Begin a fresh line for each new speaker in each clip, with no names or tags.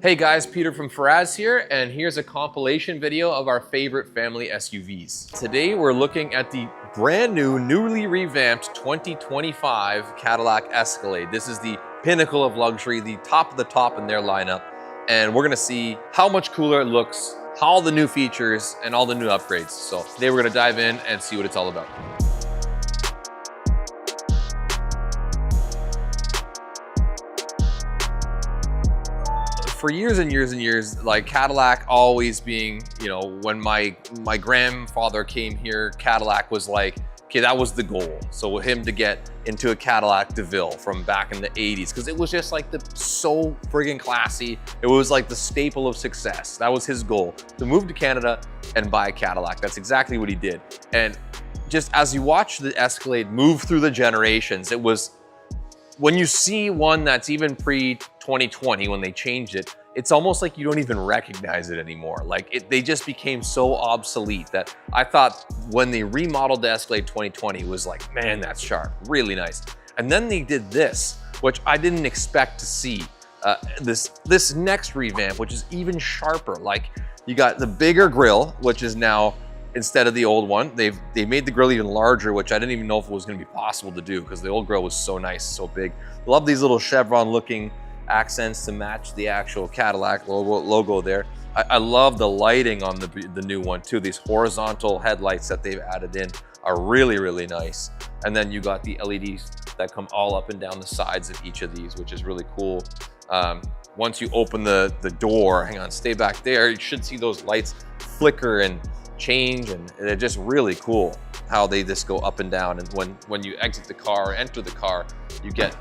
Hey guys, Peter from Faraz here, and here's a compilation video of our favorite family SUVs. Today we're looking at the brand new, newly revamped 2025 Cadillac Escalade. This is the pinnacle of luxury, the top of the top in their lineup, and we're gonna see how much cooler it looks, all the new features, and all the new upgrades. So today we're gonna dive in and see what it's all about. For years and years and years, like Cadillac always being, you know, when my grandfather came here, Cadillac was like, okay, that was the goal. So with him to get into a Cadillac DeVille from back in the 80s, because it was just like so friggin' classy. It was like the staple of success. That was his goal, to move to Canada and buy a Cadillac. That's exactly what he did. And just as you watch the Escalade move through the generations, it was, when you see one that's even pre-2020, when they changed it, it's almost like you don't even recognize it anymore. Like they just became so obsolete that I thought when they remodeled the Escalade 2020, it was like, man, that's sharp, really nice. And then they did this, which I didn't expect to see. This next revamp, which is even sharper. Like you got the bigger grille, which is now, instead of the old one, they made the grille even larger, which I didn't even know if it was gonna be possible to do because the old grille was so nice, so big. Love these little chevron looking accents to match the actual Cadillac logo there. I love the lighting on the new one too. These horizontal headlights that they've added in are really, really nice. And then you got the LEDs that come all up and down the sides of each of these, which is really cool. Once you open the door, hang on, stay back there, you should see those lights flicker and change, and they're just really cool how they just go up and down. And when you exit the car, enter the car, you get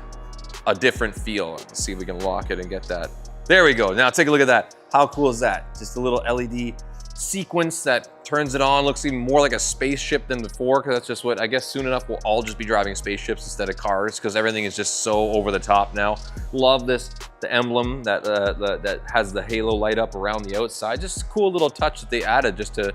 a different feel. Let's see if we can lock it and get that. There we go. Now take a look at that. How cool is that? Just a little LED sequence that turns it on. Looks even more like a spaceship than before, because that's just what, I guess soon enough we'll all just be driving spaceships instead of cars, because everything is just so over the top now. Love this, the emblem that that has the halo light up around the outside. Just a cool little touch that they added just to,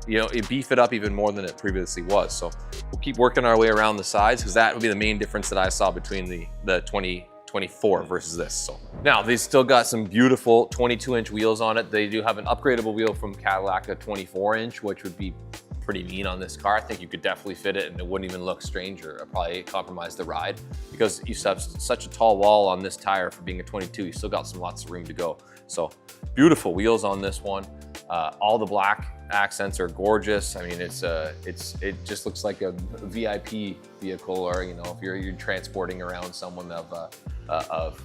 you know, beef it up even more than it previously was. So we'll keep working our way around the sides, because that would be the main difference that I saw between the 2024 versus this. So now they still got some beautiful 22-inch wheels on it. They do have an upgradable wheel from Cadillac, a 24-inch, which would be pretty mean on this car. I think you could definitely fit it and it wouldn't even look strange or probably compromise the ride, because you have such a tall wall on this tire for being a 22. You still got lots of room to go. So beautiful wheels on this one. All the black accents are gorgeous. I mean, it just looks like a VIP vehicle, or, you know, if you're transporting around someone of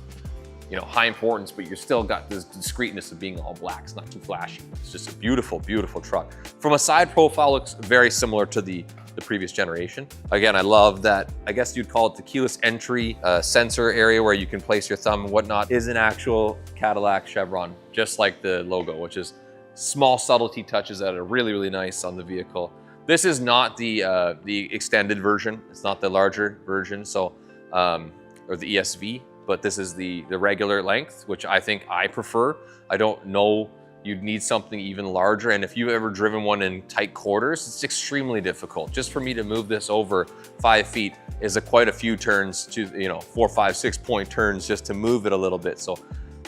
you know, high importance, but you're still got this discreetness of being all black. It's not too flashy. It's just a beautiful, beautiful truck. From a side profile, looks very similar to the previous generation. Again, I love that, I guess you'd call it the keyless entry sensor area where you can place your thumb and whatnot, is an actual Cadillac chevron, just like the logo, which is small subtlety touches that are really, really nice on the vehicle. This is not the extended version. It's not the larger version, so or the ESV, but this is the regular length, which I think I prefer. I don't know, you'd need something even larger, and if you've ever driven one in tight quarters, it's extremely difficult. Just for me to move this over 5 feet is quite a few turns, to, you know, 4, 5, 6 point turns just to move it a little bit. So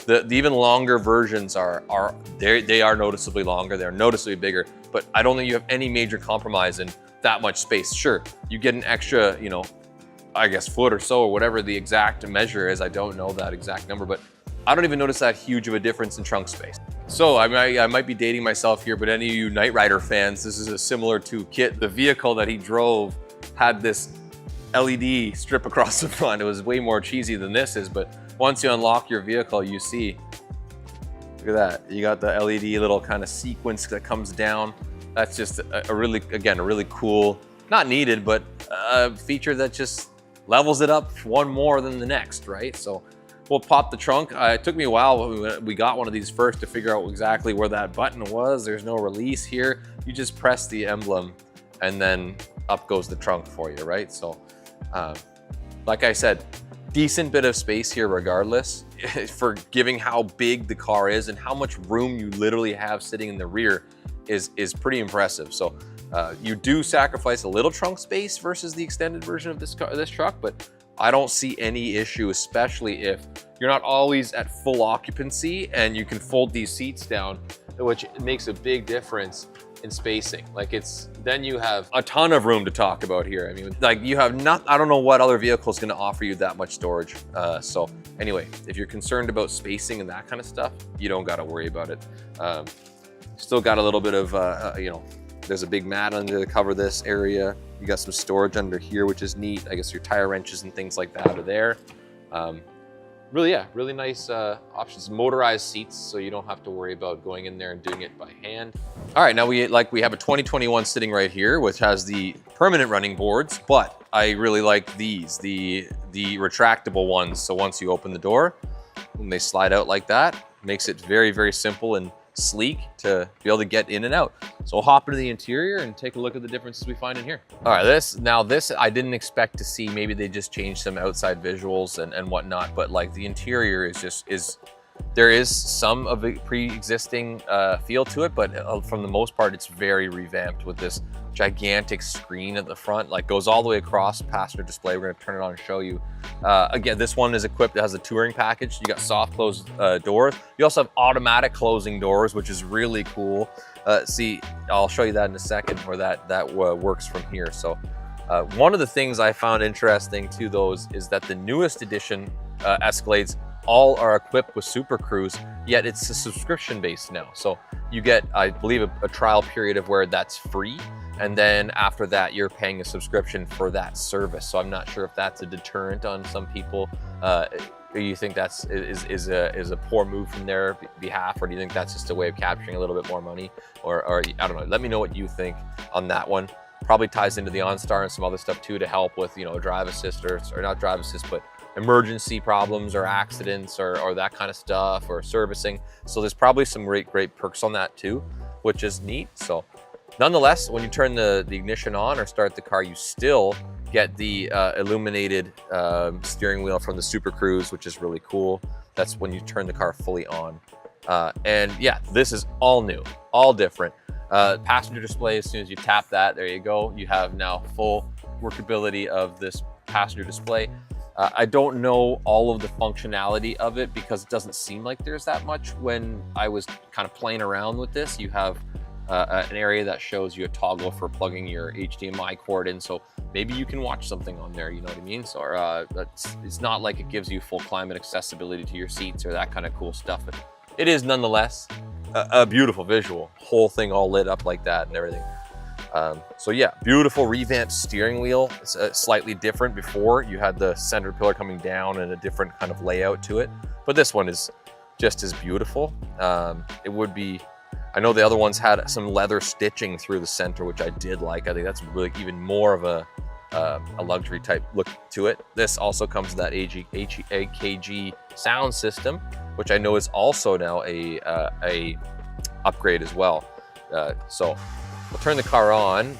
the even longer versions they are noticeably longer, they're noticeably bigger, but I don't think you have any major compromise in that much space. Sure, you get an extra, you know, I guess foot or so, or whatever the exact measure is. I don't know that exact number, but I don't even notice that huge of a difference in trunk space. So I might be dating myself here, but any of you Knight Rider fans, this is similar to Kit. The vehicle that he drove had this LED strip across the front. It was way more cheesy than this is, but once you unlock your vehicle, you see, look at that. You got the LED little kind of sequence that comes down. That's just a really cool, not needed, but a feature that just levels it up one more than the next, right? So we'll pop the trunk. It took me a while when we got one of these first to figure out exactly where that button was. There's no release here. You just press the emblem and then up goes the trunk for you, right? So like I said, decent bit of space here regardless, for giving how big the car is and how much room you literally have sitting in the rear is pretty impressive. So you do sacrifice a little trunk space versus the extended version of this truck, but I don't see any issue, especially if you're not always at full occupancy and you can fold these seats down, which makes a big difference in spacing. Like then you have a ton of room to talk about here. I mean, like you have I don't know what other vehicle is going to offer you that much storage. So anyway, if you're concerned about spacing and that kind of stuff, you don't got to worry about it. Still got a little bit of, you know, there's a big mat under to cover this area. You got some storage under here, which is neat. I guess your tire wrenches and things like that are there. Really, yeah, really nice options. Motorized seats, so you don't have to worry about going in there and doing it by hand. All right, now we have a 2021 sitting right here, which has the permanent running boards, but I really like these, the retractable ones. So once you open the door, when they slide out like that, makes it very, very simple and sleek to be able to get in and out. So we'll hop into the interior and take a look at the differences we find in here. All right, this I didn't expect to see. Maybe they just changed some outside visuals and whatnot, but like the interior is there is some of a pre-existing feel to it, but from the most part, it's very revamped with this gigantic screen at the front, like goes all the way across passenger display. We're gonna turn it on and show you. Again, this one is equipped, it has a touring package. You got soft close doors. You also have automatic closing doors, which is really cool. See, I'll show you that in a second, where that works from here. So one of the things I found interesting to those is that the newest edition Escalades all are equipped with Super Cruise, yet it's a subscription based now. So you get, I believe, a trial period of where that's free. And then after that, you're paying a subscription for that service. So I'm not sure if that's a deterrent on some people. Do you think that's is a poor move from their behalf, or do you think that's just a way of capturing a little bit more money? Or I don't know. Let me know what you think on that one. Probably ties into the OnStar and some other stuff too, to help with, you know, drive assist or not drive assist, but emergency problems or accidents or that kind of stuff, or servicing. So there's probably some great perks on that too, which is neat. So nonetheless, when you turn the ignition on or start the car, you still get the illuminated steering wheel from the Super Cruise, which is really cool. That's when you turn the car fully on. And yeah, this is all new, all different. Passenger display, as soon as you tap that, there you go. You have now full workability of this passenger display. I don't know all of the functionality of it because it doesn't seem like there's that much. When I was kind of playing around with this, you have an area that shows you a toggle for plugging your HDMI cord in, so maybe you can watch something on there, you know what I mean? So it's not like it gives you full climate accessibility to your seats or that kind of cool stuff, but it is nonetheless a beautiful visual, whole thing all lit up like that and everything. So yeah, beautiful revamped steering wheel. It's slightly different. Before you had the center pillar coming down and a different kind of layout to it, but this one is just as beautiful. It would be, I know the other ones had some leather stitching through the center, which I did like. I think that's really even more of a luxury type look to it. This also comes with that AKG sound system, which I know is also now a upgrade as well. So we'll turn the car on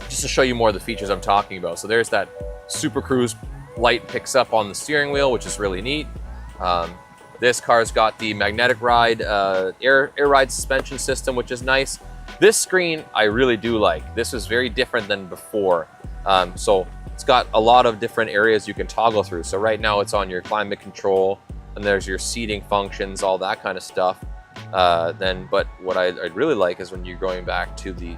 just to show you more of the features I'm talking about. So there's that Super Cruise light picks up on the steering wheel, which is really neat. This car's got the magnetic ride, air ride suspension system, which is nice. This screen I really do like. This is very different than before. So it's got a lot of different areas you can toggle through. So right now it's on your climate control, and there's your seating functions, all that kind of stuff. But what I'd really like is when you're going back to the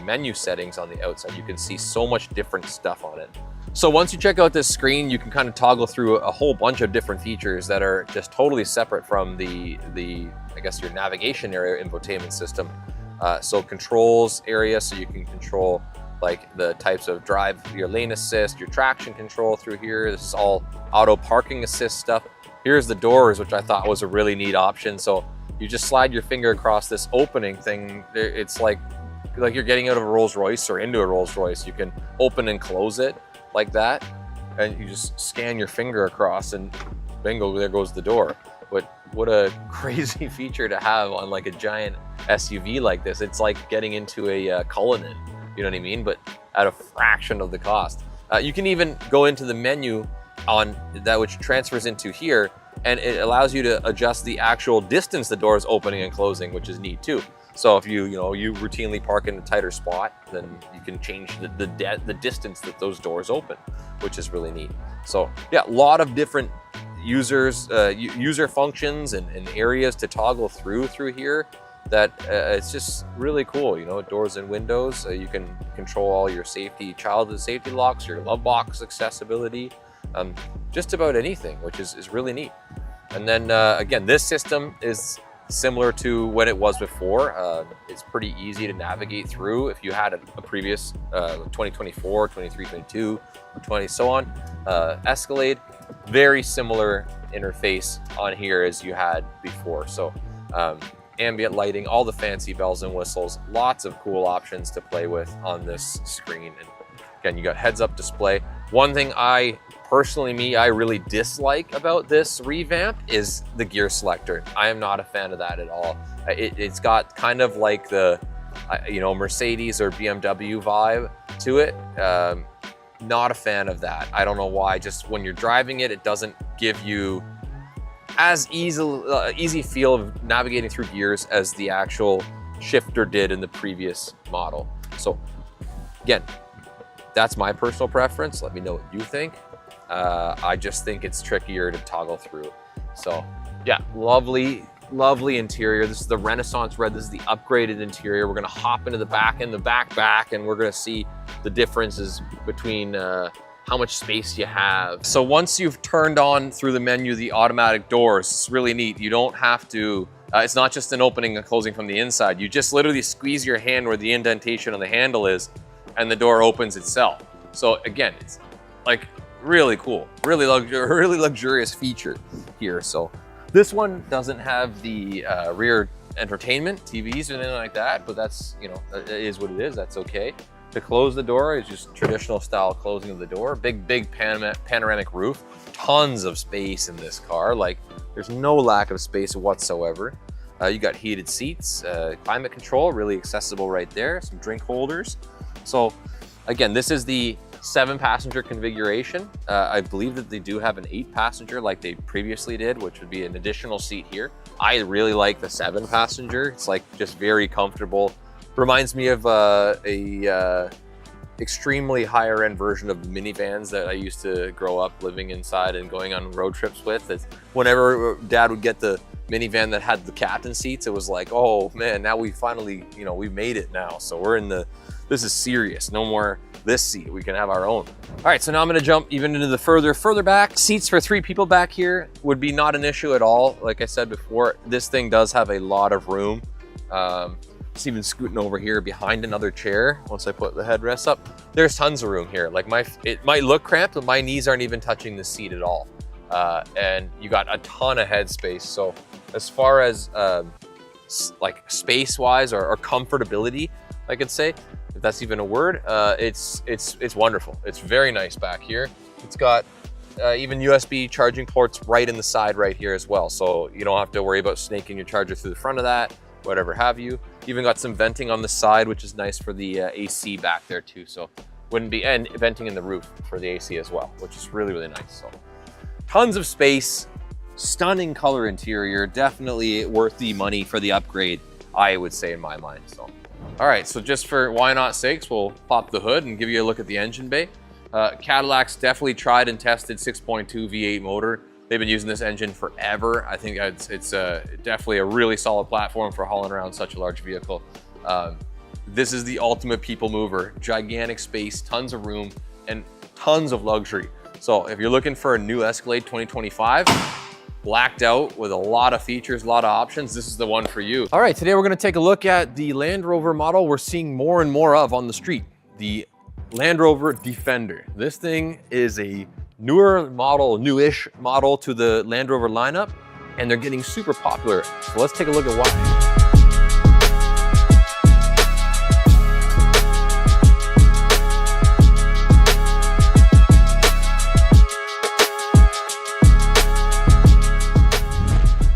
menu settings on the outside, you can see so much different stuff on it. So once you check out this screen, you can kind of toggle through a whole bunch of different features that are just totally separate from the I guess your navigation area infotainment system. So controls area, so you can control like the types of drive, your lane assist, your traction control through here. This is all auto parking assist stuff. Here's the doors, which I thought was a really neat option. So you just slide your finger across this opening thing. It's like you're getting out of a Rolls Royce or into a Rolls Royce. You can open and close it like that, and you just scan your finger across and bingo, there goes the door. But what a crazy feature to have on like a giant SUV like this. It's like getting into a Cullinan, you know what I mean? But at a fraction of the cost. You can even go into the menu on that, which transfers into here, and it allows you to adjust the actual distance the door is opening and closing, which is neat too. So if you routinely park in a tighter spot, then you can change the distance that those doors open, which is really neat. So yeah, a lot of different user functions and areas to toggle through here that it's just really cool. You know, doors and windows, you can control all your childhood safety locks, your glove box accessibility, just about anything, which is really neat. And then again, this system is similar to what it was before. It's pretty easy to navigate through if you had a previous 2024, 23, 22, 20, so on. Escalade, very similar interface on here as you had before. So ambient lighting, all the fancy bells and whistles, lots of cool options to play with on this screen. And again, you got heads-up display. One thing I really dislike about this revamp is the gear selector. I am not a fan of that at all. It's got kind of like the Mercedes or BMW vibe to it. Not a fan of that. I don't know why. Just when you're driving it, it doesn't give you as easy feel of navigating through gears as the actual shifter did in the previous model. So again, that's my personal preference. Let me know what you think. I just think it's trickier to toggle through. So yeah, lovely interior. This is the Renaissance Red. This is the upgraded interior. We're gonna hop into the back end, the back, and we're gonna see the differences between how much space you have. So once you've turned on through the menu the automatic doors, it's really neat. You don't have to, it's not just an opening and closing from the inside. You just literally squeeze your hand where the indentation on the handle is, and the door opens itself. So again, it's like really cool, really luxurious feature here. So this one doesn't have the rear entertainment TVs or anything like that, but that's, you know, it is what it is. That's okay. To close the door is just traditional style closing of the door. Big panoramic roof, tons of space in this car. Like, there's no lack of space whatsoever. You got heated seats, climate control, really accessible right there. Some drink holders. So again, this is the 7-passenger configuration. I believe that they do have an 8-passenger like they previously did, which would be an additional seat here. I really like the 7-passenger. It's like just very comfortable. Reminds me of a extremely higher end version of the minivans that I used to grow up living inside and going on road trips with. It's whenever Dad would get the minivan that had the captain seats, it was like, oh man, now we finally, you know, we've made it now. So we're in the, this is serious. No more this seat, we can have our own. All right, so now I'm gonna jump even into the further back. Seats for 3 people back here would be not an issue at all. Like I said before, this thing does have a lot of room. Just even scooting over here behind another chair, once I put the headrest up, there's tons of room here. Like it might look cramped, but my knees aren't even touching the seat at all. And you got a ton of headspace. So as far as like space-wise or comfortability, I could say, if that's even a word, it's wonderful. It's very nice back here. It's got even USB charging ports right in the side right here as well. So you don't have to worry about snaking your charger through the front of that, whatever have you. Even got some venting on the side, which is nice for the AC back there too. So wouldn't be, and venting in the roof for the AC as well, which is really nice. So tons of space, stunning color interior, definitely worth the money for the upgrade, I would say in my mind. So, all right, so just for why not sakes, we'll pop the hood and give you a look at the engine bay. Cadillac's definitely tried and tested 6.2 V8 motor. They've been using this engine forever. I think it's definitely a really solid platform for hauling around such a large vehicle. This is the ultimate people mover. Gigantic space, tons of room, and tons of luxury. So if you're looking for a new Escalade 2025, blacked out with a lot of features, a lot of options, this is the one for you. All right, today we're gonna take a look at the Land Rover model we're seeing more and more of on the street, the Land Rover Defender. This thing is a newer model, newish model to the Land Rover lineup, and they're getting super popular. So let's take a look at why.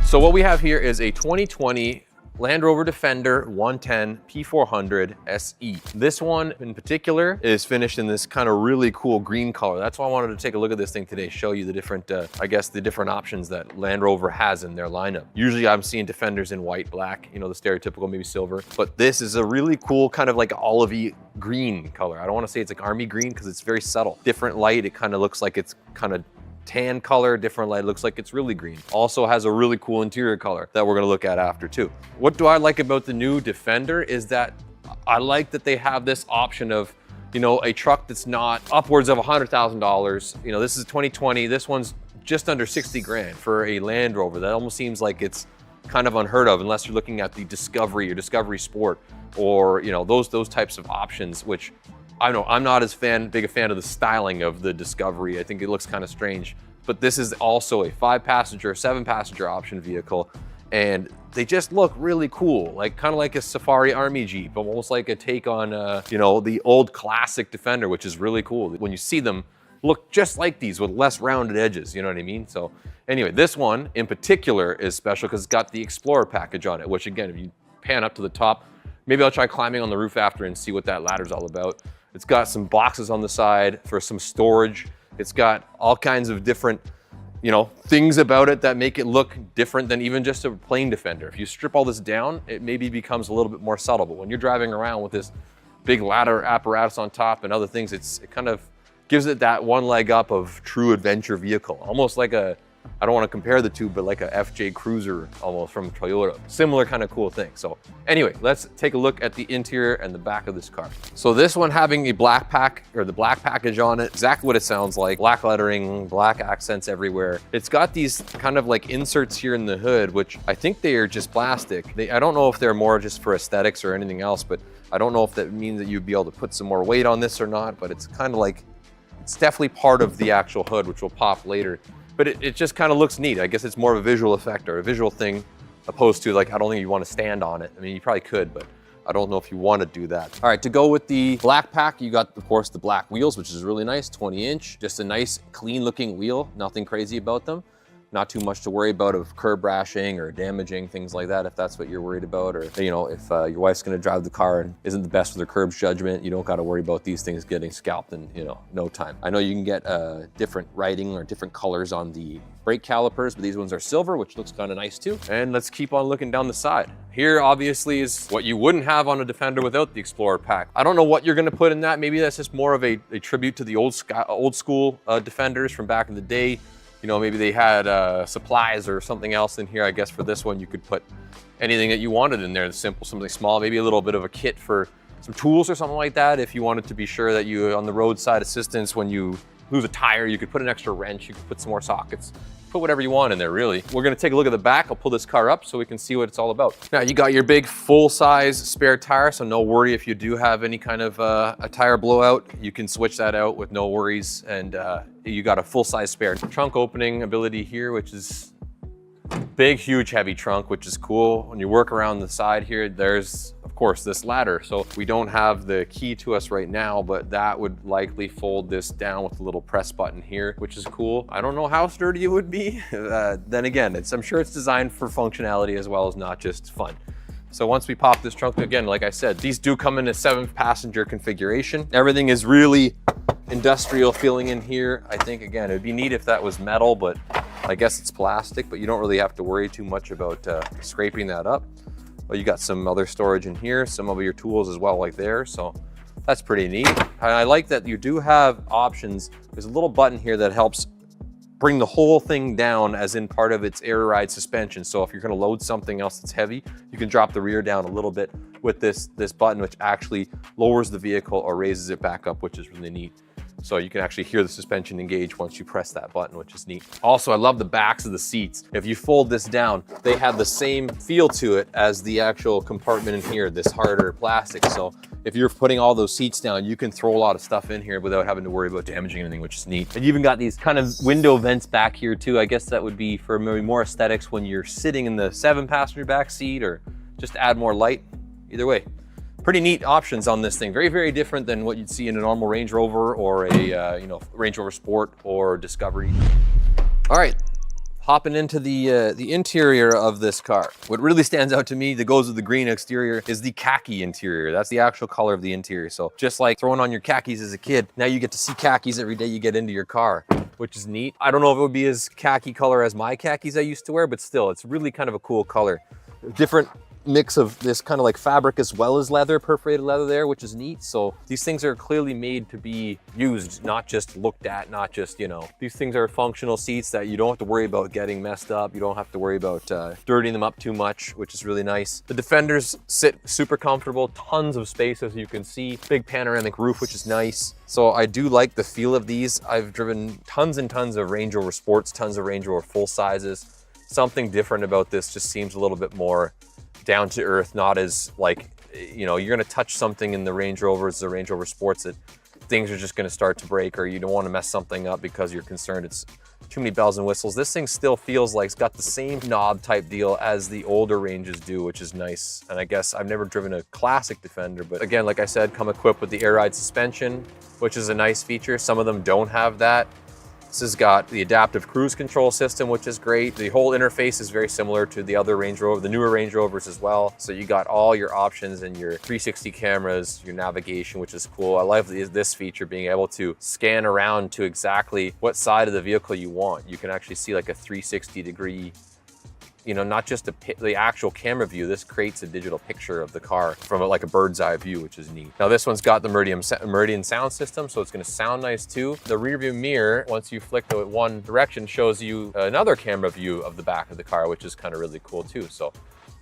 So what we have here is a 2020 Land Rover Defender 110 P400 SE. This one in particular is finished in this kind of really cool green color. That's why I wanted to take a look at this thing today, show you the different, I guess the different options that Land Rover has in their lineup. Usually I'm seeing Defenders in white, black, you know, the stereotypical maybe silver, but this is a really cool kind of like olivey green color. I don't want to say it's like army green because it's very subtle. Different light, it kind of looks like it's kind of tan color, different light, looks like it's really green. Also has a really cool interior color that we're gonna look at after too. What do I like about the new Defender is that I like that they have this option of, you know, a truck that's not upwards of $100,000. You know, this is 2020, this one's just under 60 grand for a Land Rover. That almost seems like it's kind of unheard of unless you're looking at the Discovery or Discovery Sport or, you know, those types of options, which I know I'm not as big a fan of the styling of the Discovery. I think it looks kind of strange, but this is also a 5-passenger, 7-passenger option vehicle, and they just look really cool, like kind of like a Safari Army Jeep, almost like a take on, you know, the old classic Defender, which is really cool. When you see them, look just like these with less rounded edges, you know what I mean? So anyway, this one in particular is special because it's got the Explorer package on it, which again, if you pan up to the top, maybe I'll try climbing on the roof after and see what that ladder's all about. It's got some boxes on the side for some storage. It's got all kinds of different, you know, things about it that make it look different than even just a plain Defender. If you strip all this down, it maybe becomes a little bit more subtle, but when you're driving around with this big ladder apparatus on top and other things, it kind of gives it that one leg up of true adventure vehicle. Almost like a, I don't want to compare the two, but like a FJ Cruiser almost from Toyota. Similar kind of cool thing. So anyway, let's take a look at the interior and the back of this car. So this one having a black pack or the black package on it, exactly what it sounds like. Black lettering, black accents everywhere. It's got these kind of like inserts here in the hood, which I think they are just plastic. I don't know if they're more just for aesthetics or anything else, but I don't know if that means that you'd be able to put some more weight on this or not, but it's kind of like, it's definitely part of the actual hood, which will pop later. But it just kind of looks neat. I guess it's more of a visual effect or a visual thing opposed to like, I don't think you want to stand on it. I mean, you probably could, but I don't know if you want to do that. All right, to go with the black pack, you got, of course, the black wheels, which is really nice, 20-inch. Just a nice, clean looking wheel. Nothing crazy about them. Not too much to worry about of curb rashing or damaging, things like that, if that's what you're worried about. Or, you know, if your wife's gonna drive the car and isn't the best with her curbs judgment, you don't gotta worry about these things getting scalped in, you know, no time. I know you can get different writing or different colors on the brake calipers, but these ones are silver, which looks kind of nice too. And let's keep on looking down the side. Here, obviously, is what you wouldn't have on a Defender without the Explorer pack. I don't know what you're gonna put in that. Maybe that's just more of a tribute to the old school Defenders from back in the day. You know, maybe they had supplies or something else in here. I guess for this one, you could put anything that you wanted in there, simple, something small, maybe a little bit of a kit for some tools or something like that. If you wanted to be sure that you, on the roadside assistance, when you lose a tire, you could put an extra wrench, you could put some more sockets, put whatever you want in there, really. We're gonna take a look at the back. I'll pull this car up so we can see what it's all about. Now, you got your big full-size spare tire, so no worry if you do have any kind of a tire blowout, you can switch that out with no worries, and you got a full-size spare. Trunk opening ability here, which is big, huge, heavy trunk, which is cool. When you work around the side here, there's, of course, this ladder. So we don't have the key to us right now, but that would likely fold this down with a little press button here, which is cool. I don't know how sturdy it would be. Then again, I'm sure it's designed for functionality as well as not just fun. So once we pop this trunk, again, like I said, these do come in a 7-passenger configuration. Everything is really industrial feeling in here. I think, again, it'd be neat if that was metal, but I guess it's plastic, but you don't really have to worry too much about scraping that up. Well, you got some other storage in here, some of your tools as well, like there. So that's pretty neat. And I like that you do have options. There's a little button here that helps bring the whole thing down as in part of its air ride suspension. So if you're gonna load something else that's heavy, you can drop the rear down a little bit with this button, which actually lowers the vehicle or raises it back up, which is really neat. So you can actually hear the suspension engage once you press that button, which is neat. Also, I love the backs of the seats. If you fold this down, they have the same feel to it as the actual compartment in here, this harder plastic. So if you're putting all those seats down, you can throw a lot of stuff in here without having to worry about damaging anything, which is neat. And you even got these kind of window vents back here too. I guess that would be for maybe more aesthetics when you're sitting in the 7-passenger back seat, or just to add more light. Either way, pretty neat options on this thing. Very, very different than what you'd see in a normal Range Rover or a Range Rover Sport or Discovery. All right, Hopping into the interior of this car. What really stands out to me that goes with the green exterior is the khaki interior. That's the actual color of the interior. So just like throwing on your khakis as a kid, now you get to see khakis every day you get into your car, which is neat. I don't know if it would be as khaki color as my khakis I used to wear, but still, it's really kind of a cool color. Different mix of this kind of like fabric as well as leather, perforated leather there, which is neat. So these things are clearly made to be used, not just looked at, not just, you know, these things are functional seats that you don't have to worry about getting messed up. You don't have to worry about dirtying them up too much, which is really nice. The Defenders sit super comfortable, tons of space as you can see, big panoramic roof, which is nice. So I do like the feel of these. I've driven tons and tons of Range Rover Sports, tons of Range Rover full sizes. Something different about this just seems a little bit more down to earth, not as like, you know, you're gonna touch something in the Range Rovers, the Range Rover Sports, that things are just gonna start to break, or you don't wanna mess something up because you're concerned it's too many bells and whistles. This thing still feels like it's got the same knob type deal as the older Ranges do, which is nice. And I guess I've never driven a classic Defender, but again, like I said, come equipped with the air ride suspension, which is a nice feature. Some of them don't have that. This has got the adaptive cruise control system, which is great. The whole interface is very similar to the other Range Rover, the newer Range Rovers as well. So you got all your options and your 360 cameras, your navigation, which is cool. I love this feature, being able to scan around to exactly what side of the vehicle you want. You can actually see like a 360 degree, you know, not just the actual camera view. This creates a digital picture of the car from like a bird's eye view, which is neat. Now this one's got the Meridian sound system, so it's gonna sound nice too. The rear view mirror, once you flick to one direction, shows you another camera view of the back of the car, which is kind of really cool too. So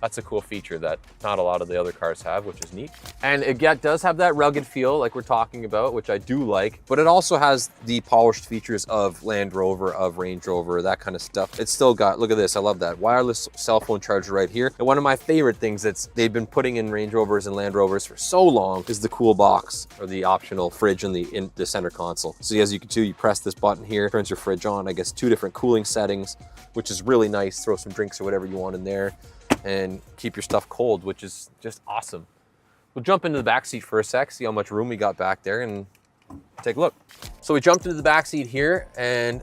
that's a cool feature that not a lot of the other cars have, which is neat. And it does have that rugged feel like we're talking about, which I do like, but it also has the polished features of Land Rover, of Range Rover, that kind of stuff. It's still got, look at this, I love that, wireless cell phone charger right here. And one of my favorite things they've been putting in Range Rovers and Land Rovers for so long is the cool box, or the optional fridge in the center console. So as you can see, you press this button here, turns your fridge on. I guess 2 different cooling settings, which is really nice. Throw some drinks or whatever you want in there and keep your stuff cold, which is just awesome. We'll jump into the back seat for a sec, see how much room we got back there, and take a look. So we jumped into the back seat here, and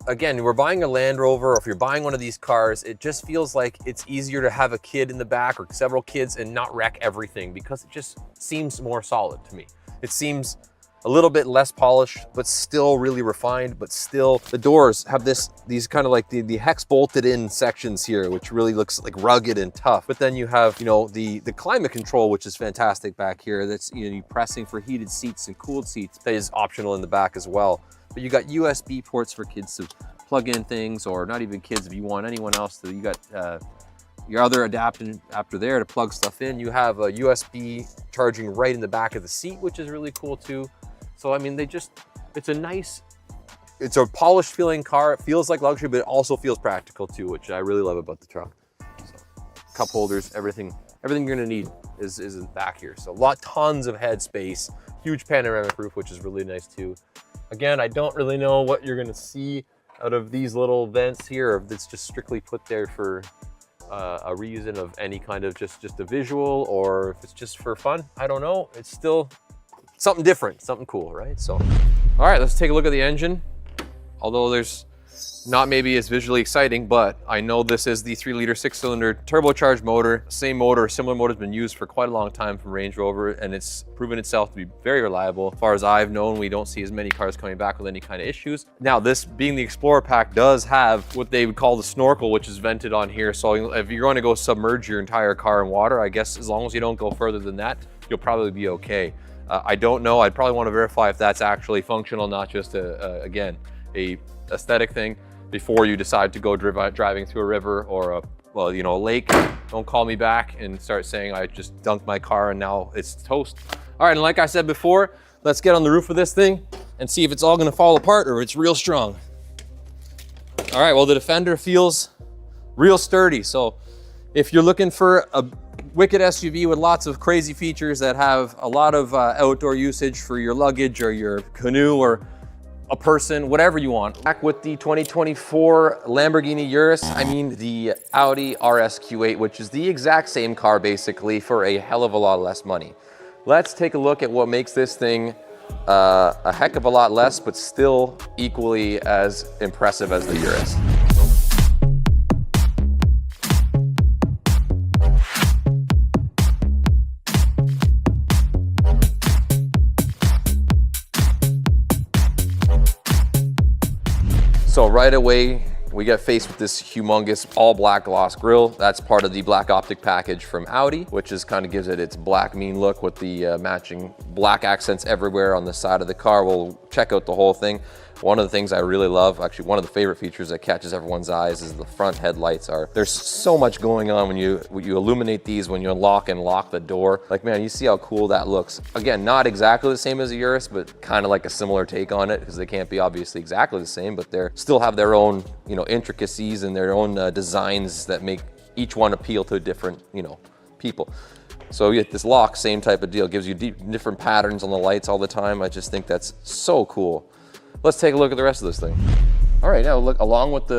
again, we're buying a Land Rover, or if you're buying one of these cars, it just feels like it's easier to have a kid in the back or several kids and not wreck everything, because it just seems more solid to me. It seems a little bit less polished, but still really refined, but still the doors have these kind of like the hex bolted in sections here, which really looks like rugged and tough. But then you have, you know, the climate control, which is fantastic back here. That's, you know, you pressing for heated seats and cooled seats. That is optional in the back as well. But you got USB ports for kids to plug in things, or not even kids, if you want anyone else to, you got your other adapter there to plug stuff in. You have a USB charging right in the back of the seat, which is really cool too. So, I mean, it's a polished feeling car. It feels like luxury, but it also feels practical too, which I really love about the truck. So, cup holders, everything you're gonna need is back here. So tons of head space, huge panoramic roof, which is really nice too. Again, I don't really know what you're gonna see out of these little vents here, or if it's just strictly put there for a reason of any kind of just a visual, or if it's just for fun. I don't know. It's still something different, something cool, right? So, all right, let's take a look at the engine. Although there's not maybe as visually exciting, but I know this is the 3-liter 6-cylinder turbocharged motor. Same motor, or similar motor has been used for quite a long time from Range Rover, and it's proven itself to be very reliable. As far as I've known, we don't see as many cars coming back with any kind of issues. Now, this being the Explorer pack does have what they would call the snorkel, which is vented on here. So if you're going to go submerge your entire car in water, I guess as long as you don't go further than that, you'll probably be okay. I don't know. I'd probably want to verify if that's actually functional, not just again, a aesthetic thing, before you decide to go driving through a river or a lake. Don't call me back and start saying I just dunked my car and now it's toast. All right, and like I said before, let's get on the roof of this thing and see if it's all gonna fall apart or it's real strong. All right, well, the Defender feels real sturdy. So if you're looking for a wicked SUV with lots of crazy features that have a lot of outdoor usage for your luggage or your canoe or a person, whatever you want. Back with the 2024 Lamborghini Urus, I mean the Audi RSQ8, which is the exact same car basically for a hell of a lot less money. Let's take a look at what makes this thing a heck of a lot less, but still equally as impressive as the Urus. So right away, we get faced with this humongous all black gloss grille. That's part of the black optic package from Audi, which is kind of gives it its black mean look with the matching black accents everywhere on the side of the car. We'll check out the whole thing. One of the things I really love, actually one of the favorite features that catches everyone's eyes is the front headlights are, there's so much going on when you illuminate these, when you unlock and lock the door. Like, man, you see how cool that looks. Again, not exactly the same as a Urus, but kind of like a similar take on it, because they can't be obviously exactly the same, but they still have their own, you know, intricacies and their own designs that make each one appeal to different, you know, people. So you get this lock, same type of deal, gives you different patterns on the lights all the time. I just think that's so cool. Let's take a look at the rest of this thing. All right, now look, along with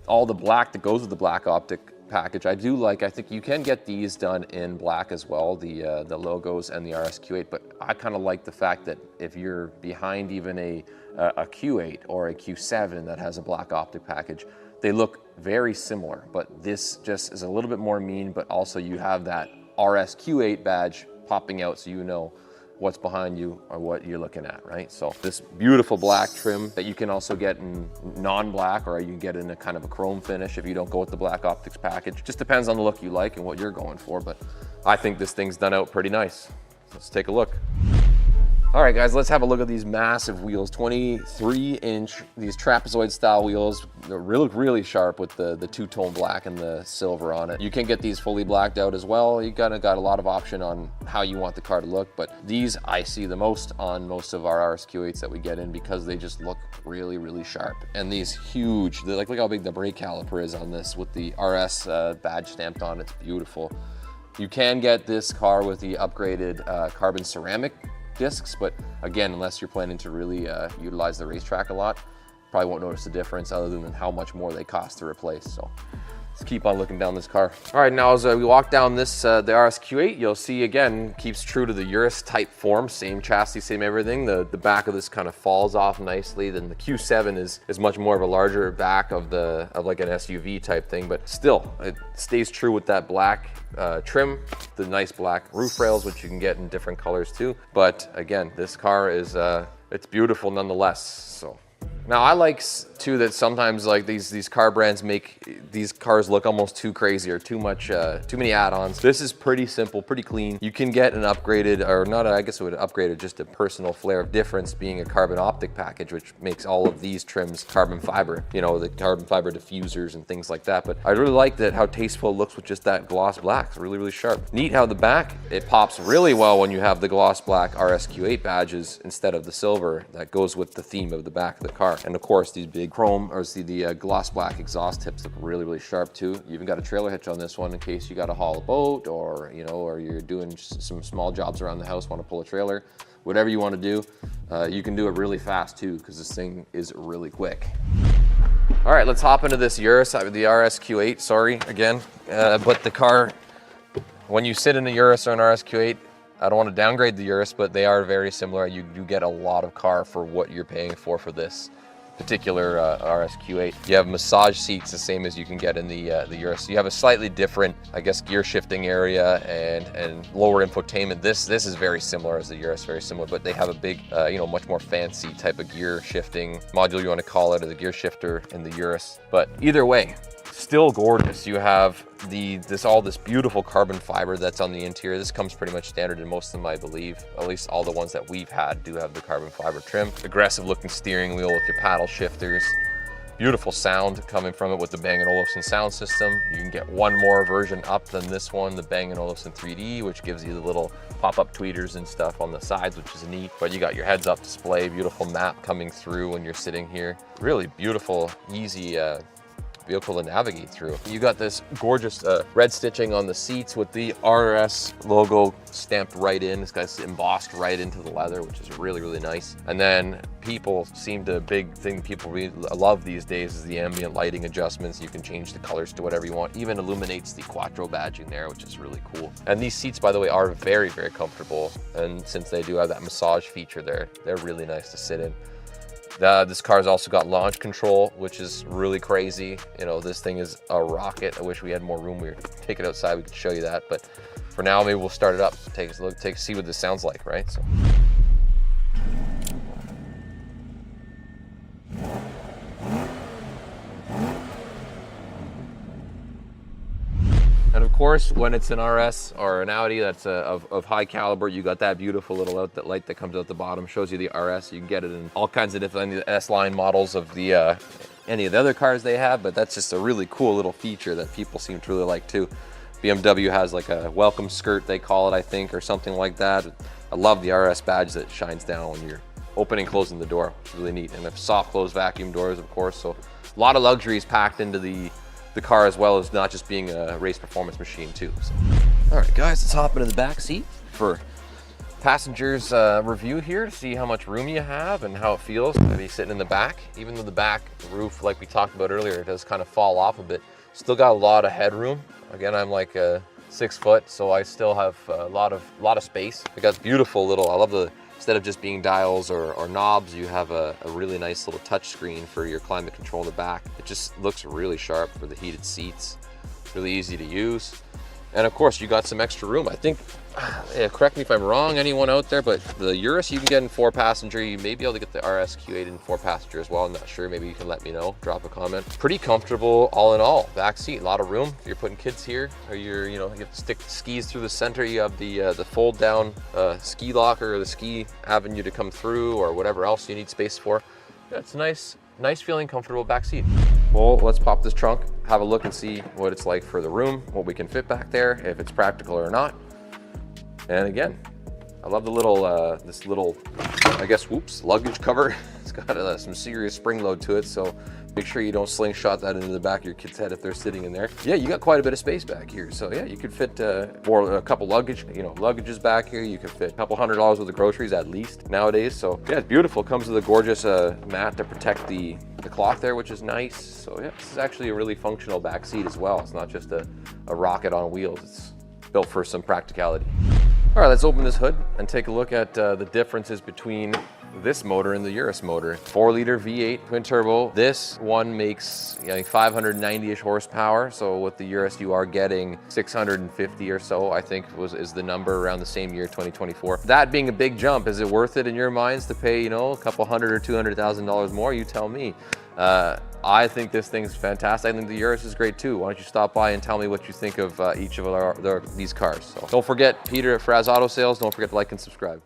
all the black that goes with the black optic package, I think you can get these done in black as well, the logos and the RSQ8, but I kind of like the fact that if you're behind even a Q8 or a Q7 that has a black optic package, they look very similar, but this just is a little bit more mean, but also you have that RSQ8 badge popping out so you know what's behind you or what you're looking at, right? So this beautiful black trim that you can also get in non-black, or you can get in a kind of a chrome finish if you don't go with the black optics package. Just depends on the look you like and what you're going for, but I think this thing's done out pretty nice. Let's take a look. All right, guys, let's have a look at these massive wheels, 23-inch, these trapezoid style wheels. They look really sharp with the two-tone black and the silver on it. You can get these fully blacked out as well. You kind of got a lot of option on how you want the car to look, but these I see the most on most of our RSQ8s that we get in because they just look really, really sharp. And these huge, look how big the brake caliper is on this with the RS badge stamped on it. It's beautiful. You can get this car with the upgraded carbon ceramic discs, but again, unless you're planning to really utilize the racetrack a lot, probably won't notice the difference other than how much more they cost to replace. So let's keep on looking down this car. All right, now as we walk down this, the RSQ8, you'll see again, keeps true to the Urus type form, same chassis, same everything. The back of this kind of falls off nicely. Then the Q7 is much more of a larger back of like an SUV type thing, but still, it stays true with that black trim, the nice black roof rails, which you can get in different colors too. But again, this car is, it's beautiful nonetheless, so. Now I like too that sometimes like these car brands make these cars look almost too crazy or too many add-ons. This is pretty simple, pretty clean. You can get an upgraded, or not, I guess it would upgrade it, just a personal flair of difference being a carbon optic package, which makes all of these trims carbon fiber, you know, the carbon fiber diffusers and things like that. But I really like that how tasteful it looks with just that gloss black. It's really, really sharp. Neat how the back, it pops really well when you have the gloss black RSQ8 badges instead of the silver that goes with the theme of the back of the car. And of course, these big chrome, or the gloss black exhaust tips look really, really sharp too. You even got a trailer hitch on this one in case you got to haul a boat, or you know, or you're doing some small jobs around the house, want to pull a trailer. Whatever you want to do, you can do it really fast too, because this thing is really quick. All right, let's hop into this Urus, the RSQ8. Sorry again, but the car, when you sit in a Urus or an RSQ8, I don't want to downgrade the Urus, but they are very similar. You do get a lot of car for what you're paying for this particular RSQ8. You have massage seats the same as you can get in the Urus. You have a slightly different, I guess, gear shifting area and lower infotainment. This is very similar as the Urus, very similar, but they have a big, you know, much more fancy type of gear shifting module, you want to call it, or the gear shifter in the Urus. But either way, still gorgeous. You have all this beautiful carbon fiber that's on the interior. This comes pretty much standard in most of them, I believe. At least all the ones that we've had do have the carbon fiber trim. Aggressive looking steering wheel with your paddle shifters. Beautiful sound coming from it with the Bang & Olufsen sound system. You can get one more version up than this one, the Bang & Olufsen 3D, which gives you the little pop-up tweeters and stuff on the sides, which is neat. But you got your heads-up display, beautiful map coming through when you're sitting here. Really beautiful, easy vehicle to navigate through. You got this gorgeous red stitching on the seats with the RS logo stamped right in. This guy's embossed right into the leather, which is really, really nice. And then big thing people really love these days is the ambient lighting adjustments. You can change the colors to whatever you want. Even illuminates the Quattro badging there, which is really cool. And these seats, by the way, are very, very comfortable. And since they do have that massage feature there, they're really nice to sit in. This car's also got launch control, which is really crazy. You know, this thing is a rocket. I wish we had more room. We could take it outside, we could show you that. But for now, maybe we'll start it up, take a look, see what this sounds like, right? So. course, when it's an RS or an Audi that's of high caliber, you got that beautiful little light that comes out the bottom, shows you the RS. You can get it in all kinds of different S-line models of the any of the other cars they have, but that's just a really cool little feature that people seem to really like too. BMW has like a welcome skirt, they call it, I think, or something like that. I love the RS badge that shines down when you're opening and closing the door. It's really neat. And the soft close vacuum doors, of course. So a lot of luxuries packed into the car, as well as not just being a race performance machine too. So. All right, guys, let's hop into the back seat for passengers review here to see how much room you have and how it feels to be sitting in the back. Even though the back roof, like we talked about earlier, it does kind of fall off a bit, still got a lot of headroom. Again, I'm like 6 foot, so I still have a lot of space. I got beautiful little, I love the, instead of just being dials or knobs, you have a really nice little touch screen for your climate control in the back. It just looks really sharp for the heated seats, really easy to use. And of course, you got some extra room. I think, yeah, correct me if I'm wrong, anyone out there, but the Urus you can get in 4-passenger. You may be able to get the RSQ8 in 4-passenger as well. I'm not sure, maybe you can let me know, drop a comment. Pretty comfortable all in all. Back seat, a lot of room. If you're putting kids here, or you have to stick the skis through the center, you have the fold down ski locker or the ski avenue to come through, or whatever else you need space for. Yeah, it's nice feeling, comfortable back seat. Well, let's pop this trunk, have a look and see what it's like for the room, what we can fit back there, if it's practical or not. And again, I love the little, this little, I guess, whoops, luggage cover. It's got some serious spring load to it, so make sure you don't slingshot that into the back of your kid's head if they're sitting in there. Yeah, you got quite a bit of space back here. So yeah, you could fit or a couple luggages back here. You could fit a couple $100s worth of groceries at least nowadays. So yeah, it's beautiful. Comes with a gorgeous mat to protect the cloth there, which is nice. So yeah, this is actually a really functional back seat as well. It's not just a rocket on wheels. It's built for some practicality. All right, let's open this hood and take a look at the differences between this motor and the Urus motor. 4-liter V8 twin turbo. This one makes 590-ish horsepower. So with the Urus, you are getting 650 or so, I think is the number around the same year, 2024. That being a big jump, is it worth it in your minds to pay, a couple $100,000 or $200,000 more? You tell me. I think this thing's fantastic. I think the Urus is great too. Why don't you stop by and tell me what you think of each of these cars. So don't forget, Peter at Fraz Auto Sales. Don't forget to like and subscribe.